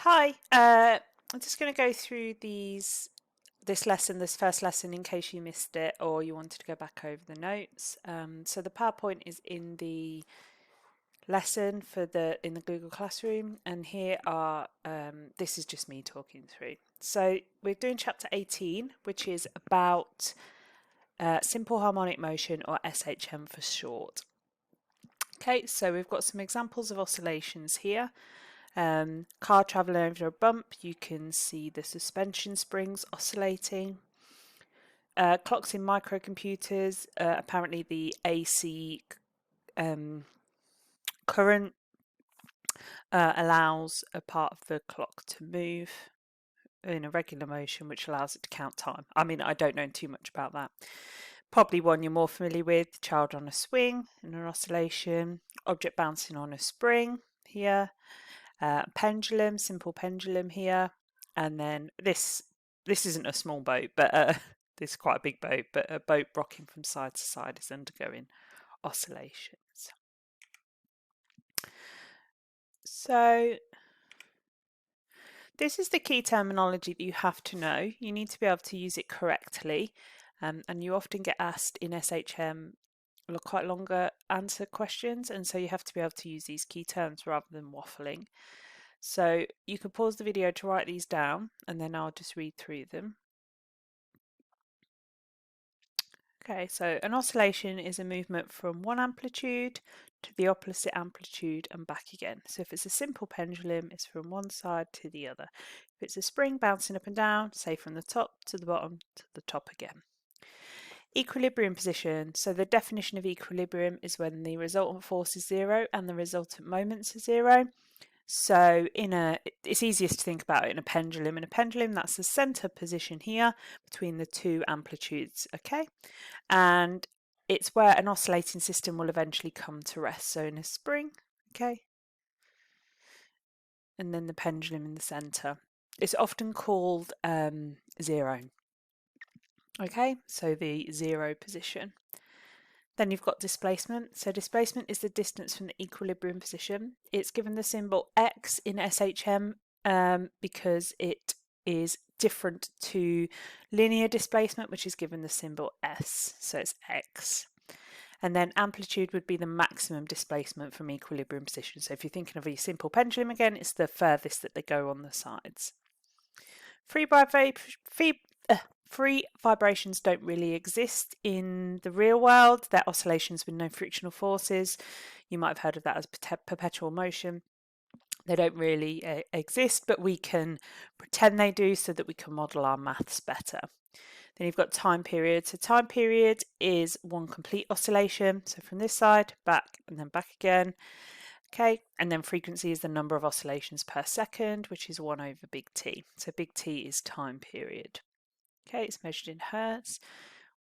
Hi, I'm just going to go through this first lesson, in case you missed it or you wanted to go back over the notes. So the PowerPoint is in the lesson in the Google Classroom, and here are this is just me talking through. So we're doing chapter 18, which is about simple harmonic motion, or SHM for short. Okay, so we've got some examples of oscillations here. Car traveling over a bump, you can see the suspension springs oscillating. Clocks in microcomputers, apparently the AC current allows a part of the clock to move in a regular motion, which allows it to count time. I mean, I don't know too much about that. Probably one you're more familiar with: child on a swing in an oscillation, object bouncing on a spring here. Pendulum, simple pendulum here, and then this isn't a small boat, but this is quite a big boat, but a boat rocking from side to side is undergoing oscillations. So this is the key terminology that you have to know. You need to be able to use it correctly, and you often get asked in SHM quite longer answer questions, and so you have to be able to use these key terms rather than waffling. So you can pause the video to write these down, and then I'll just read through them. Okay, so an oscillation is a movement from one amplitude to the opposite amplitude and back again. So if it's a simple pendulum, it's from one side to the other. If it's a spring bouncing up and down, say from the top to the bottom to the top again. Equilibrium position. So the definition of equilibrium is when the resultant force is zero and the resultant moments are zero. So it's easiest to think about it in a pendulum. In a pendulum, that's the center position here between the two amplitudes, okay? And it's where an oscillating system will eventually come to rest. So in a spring, okay? And then the pendulum in the center. It's often called zero, okay? So the zero position. Then you've got displacement. So displacement is the distance from the equilibrium position. It's given the symbol x in SHM because it is different to linear displacement, which is given the symbol s. So it's x. And then amplitude would be the maximum displacement from equilibrium position. So if you're thinking of a simple pendulum again, it's the furthest that they go on the sides. Free vibrations don't really exist in the real world. They're oscillations with no frictional forces. You might have heard of that as perpetual motion. They don't really exist, but we can pretend they do so that we can model our maths better. Then you've got time period. So time period is one complete oscillation. So from this side, back, and then back again. Okay, and then frequency is the number of oscillations per second, which is 1 over big T. So big T is time period. Okay, it's measured in hertz.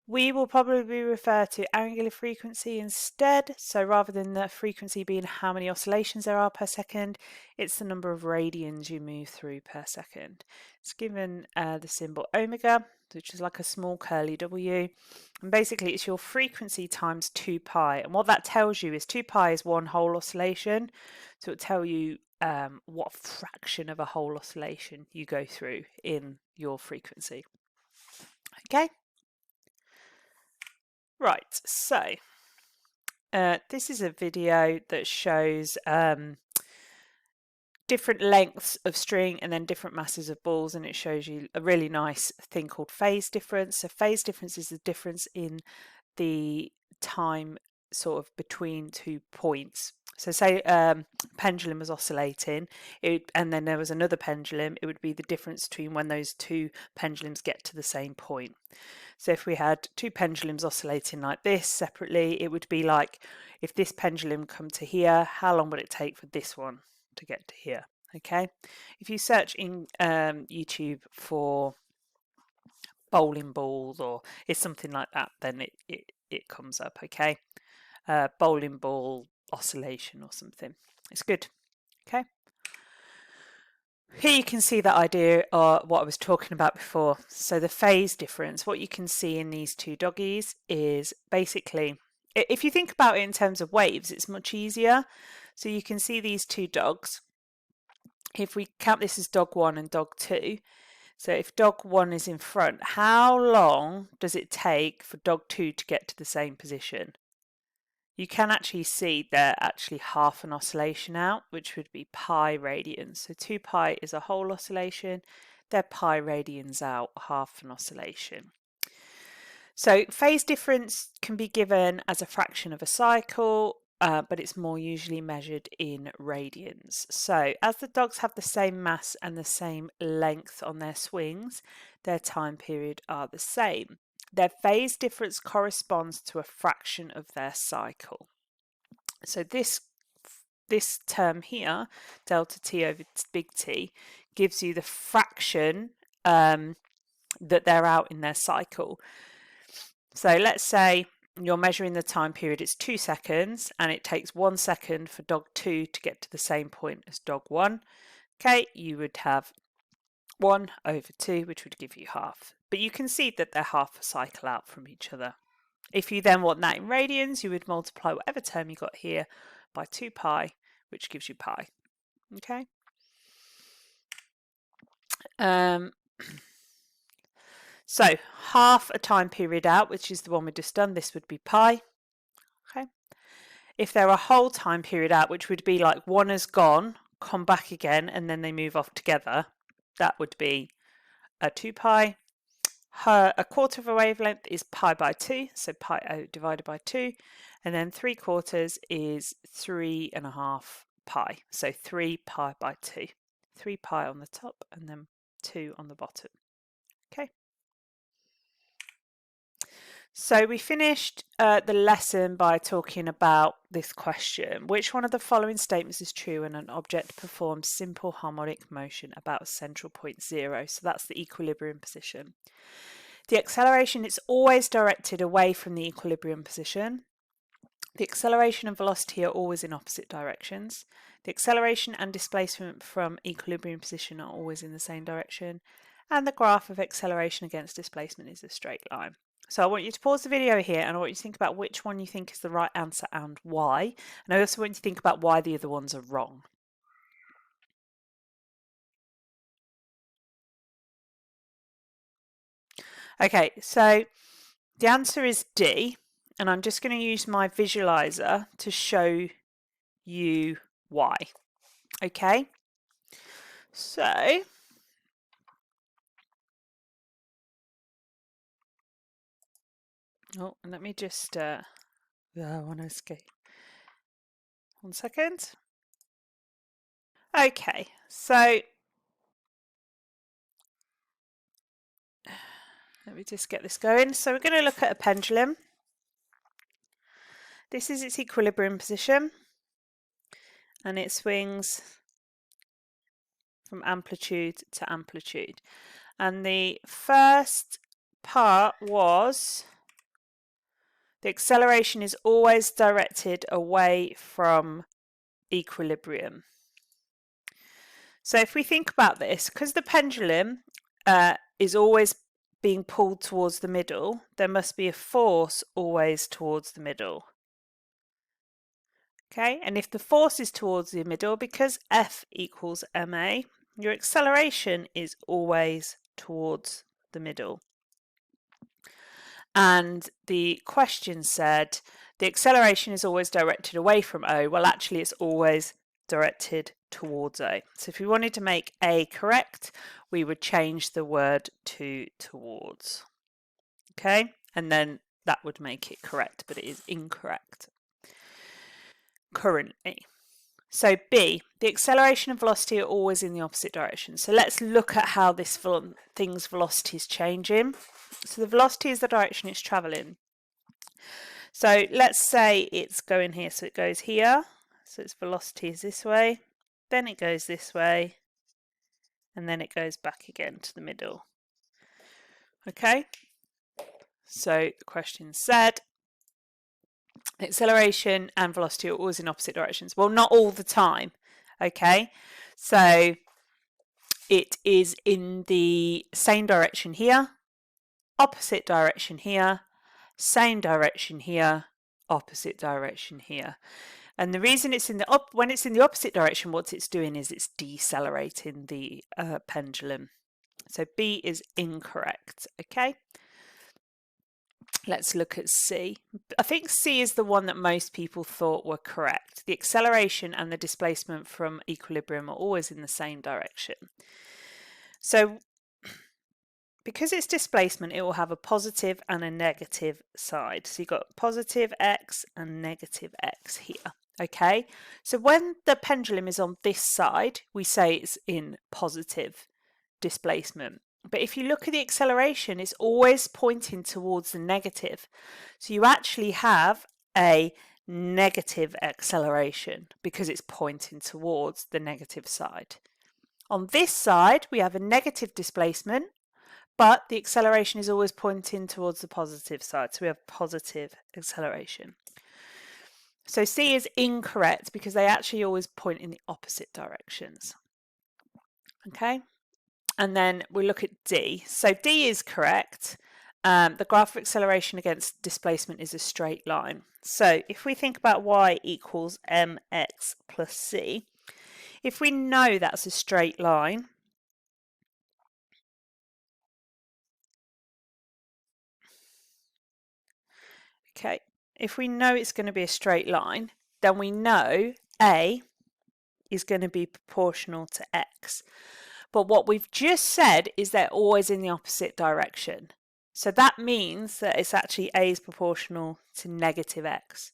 We will probably refer to angular frequency instead. So rather than the frequency being how many oscillations there are per second, it's the number of radians you move through per second. It's given the symbol omega, which is like a small curly W. And basically it's your frequency times 2 pi. And what that tells you is 2 pi is one whole oscillation. So it'll tell you what fraction of a whole oscillation you go through in your frequency. Okay. Right, so this is a video that shows different lengths of string and then different masses of balls, and it shows you a really nice thing called phase difference. So phase difference is the difference in the time sort of between 2 points. So say pendulum was oscillating, and then there was another pendulum, it would be the difference between when those two pendulums get to the same point. So if we had 2 pendulums oscillating like this separately, it would be like, if this pendulum come to here, how long would it take for this one to get to here? Okay, if you search in YouTube for bowling balls, or it's something like that, then it comes up, okay? Bowling ball oscillation or something. It's good, okay? Here you can see that idea of what I was talking about before. So the phase difference, what you can see in these two doggies is basically, if you think about it in terms of waves, it's much easier. So you can see these two dogs, if we count this as dog 1 and dog 2, so if dog 1 is in front, how long does it take for dog 2 to get to the same position? You can actually see they're actually half an oscillation out, which would be pi radians. So 2 pi is a whole oscillation, they're pi radians out, half an oscillation. So phase difference can be given as a fraction of a cycle, but it's more usually measured in radians. So as the dogs have the same mass and the same length on their swings, their time period are the same. Their phase difference corresponds to a fraction of their cycle. So this term here, delta t over big T, gives you the fraction that they're out in their cycle. So let's say you're measuring the time period, it's 2 seconds, and it takes 1 second for dog 2 to get to the same point as dog 1. Okay, you would have 1 over 2, which would give you half. But you can see that they're half a cycle out from each other. If you then want that in radians, you would multiply whatever term you got here by 2 pi, which gives you pi. Okay. So half a time period out, which is the one we just done, this would be pi. Okay. If they're a whole time period out, which would be like one has gone, come back again, and then they move off together, that would be a 2 pi. A quarter of a wavelength is pi by 2, so pi divided by 2, and then 3/4 is 3.5 pi, so 3 pi by 2. 3 pi on the top and then 2 on the bottom. Okay. So we finished the lesson by talking about this question. Which one of the following statements is true when an object performs simple harmonic motion about a central point 0? So that's the equilibrium position. The acceleration is always directed away from the equilibrium position. The acceleration and velocity are always in opposite directions. The acceleration and displacement from equilibrium position are always in the same direction. And the graph of acceleration against displacement is a straight line. So I want you to pause the video here and I want you to think about which one you think is the right answer and why. And I also want you to think about why the other ones are wrong. Okay, so the answer is D, and I'm just going to use my visualizer to show you why. Okay, so let me just I want to escape. 1 second. Okay, so let me just get this going. So we're going to look at a pendulum. This is its equilibrium position, and it swings from amplitude to amplitude. And the first part was the acceleration is always directed away from equilibrium. So if we think about this, because the pendulum is always being pulled towards the middle, there must be a force always towards the middle. Okay, and if the force is towards the middle, because F equals ma, your acceleration is always towards the middle. And the question said the acceleration is always directed away from O. Well, actually, it's always directed towards O. So if we wanted to make A correct, we would change the word to towards. Okay, and then that would make it correct, but it is incorrect currently. So B, the acceleration and velocity are always in the opposite direction. So let's look at how this thing's velocity is changing. So the velocity is the direction it's traveling. So let's say it's going here, so it goes here. So its velocity is this way, then it goes this way, and then it goes back again to the middle. Okay, so the question said, acceleration and velocity are always in opposite directions. Well, not all the time. Okay, so it is in the same direction here, opposite direction here, same direction here, opposite direction here. And the reason it's in the when it's in the opposite direction, what it's doing is it's decelerating the pendulum. So B is incorrect. Okay. Let's look at C. I think C is the one that most people thought were correct. The acceleration and the displacement from equilibrium are always in the same direction. So because it's displacement, it will have a positive and a negative side. So you've got positive x and negative x here. Okay, so when the pendulum is on this side, we say it's in positive displacement. But if you look at the acceleration, it's always pointing towards the negative. So you actually have a negative acceleration because it's pointing towards the negative side. On this side, we have a negative displacement, but the acceleration is always pointing towards the positive side. So we have positive acceleration. So C is incorrect because they actually always point in the opposite directions. Okay. And then we look at D. So D is correct. The graph of acceleration against displacement is a straight line. So if we think about y equals mx plus c, if we know that's a straight line, okay, if we know it's going to be a straight line, then we know A is going to be proportional to x. But what we've just said is they're always in the opposite direction. So that means that it's actually A is proportional to negative x.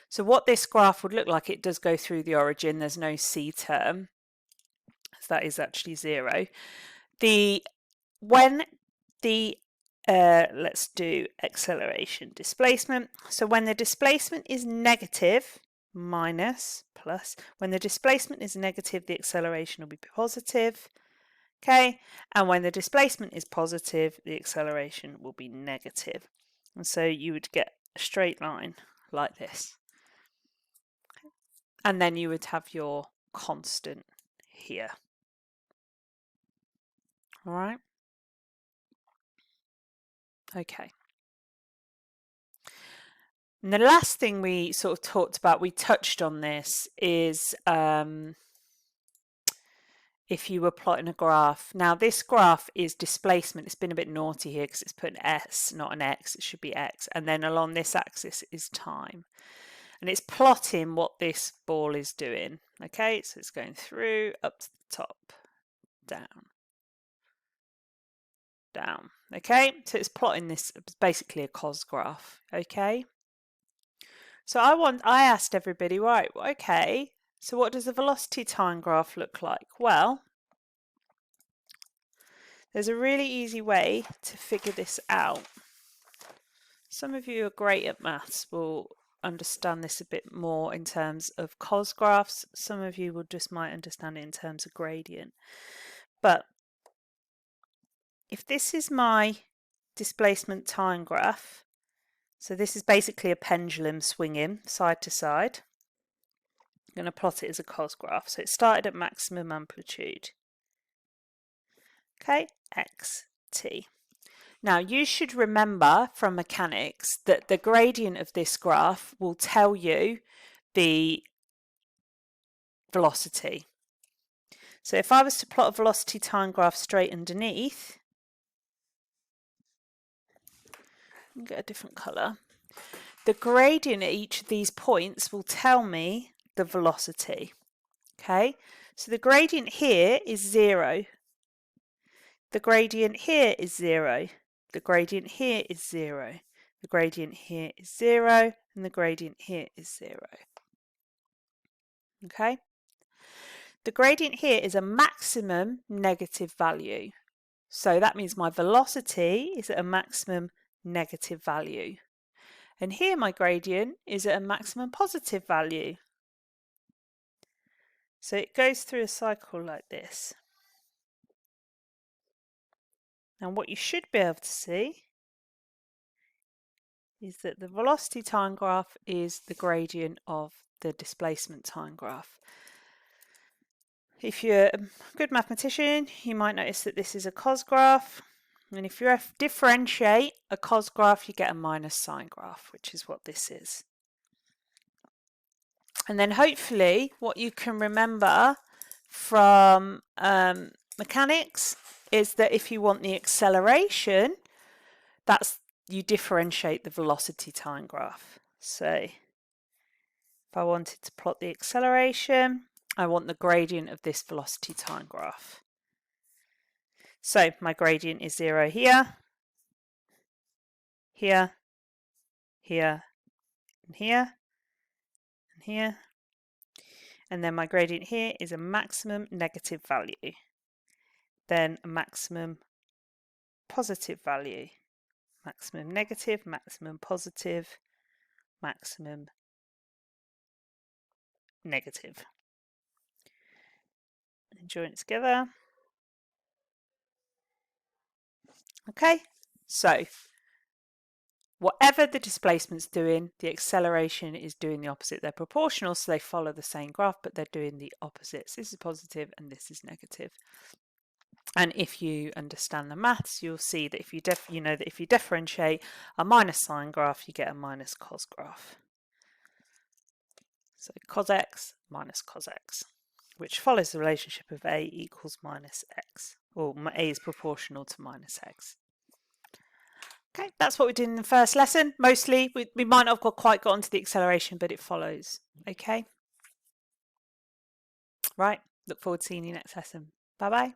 So what this graph would look like, it does go through the origin, there's no c term, so that is actually 0. Let's do acceleration displacement. So when the displacement is negative, minus, plus, when the displacement is negative, the acceleration will be positive. Okay, and when the displacement is positive, the acceleration will be negative. And so you would get a straight line like this. And then you would have your constant here. All right. Okay. And the last thing we sort of talked about, we touched on this, is if you were plotting a graph. Now this graph is displacement. It's been a bit naughty here because it's put an S, not an X. It should be X. And then along this axis is time. And it's plotting what this ball is doing. Okay, so it's going through, up to the top, down, down. Okay, so it's plotting this, it's basically a cos graph. Okay, so I asked everybody, right, okay, so what does the velocity time graph look like? Well, there's a really easy way to figure this out. Some of you who are great at maths will understand this a bit more in terms of cos graphs. Some of you will just might understand it in terms of gradient. But if this is my displacement time graph, so this is basically a pendulum swinging side to side. I'm going to plot it as a cos graph. So it started at maximum amplitude. Okay, x, t. Now you should remember from mechanics that the gradient of this graph will tell you the velocity. So if I was to plot a velocity time graph straight underneath, get a different colour, the gradient at each of these points will tell me the velocity. Okay, so the gradient here is 0. The gradient here is 0. The gradient here is 0. The gradient here is 0. And the gradient here is 0. Okay. The gradient here is a maximum negative value. So that means my velocity is at a maximum negative value. And here my gradient is at a maximum positive value. So it goes through a cycle like this. And what you should be able to see is that the velocity time graph is the gradient of the displacement time graph. If you're a good mathematician, you might notice that this is a cos graph. And if you differentiate a cos graph, you get a minus sine graph, which is what this is. And then hopefully what you can remember from mechanics is that if you want the acceleration, you differentiate the velocity time graph. So if I wanted to plot the acceleration, I want the gradient of this velocity time graph. So my gradient is 0 here, here, here, and here, and here. And then my gradient here is a maximum negative value, then a maximum positive value, maximum negative, maximum positive, maximum negative. And join it together. Okay, so whatever the displacement's doing, the acceleration is doing the opposite. They're proportional, so they follow the same graph, but they're doing the opposites. This is positive and this is negative. And if you understand the maths, you'll see that if you differentiate a minus sine graph, you get a minus cos graph. So cos x minus cos x, which follows the relationship of a equals minus x, or a is proportional to minus x. Okay, that's what we did in the first lesson. Mostly, we might not have quite got onto the acceleration, but it follows. Okay. Right, look forward to seeing you next lesson. Bye-bye.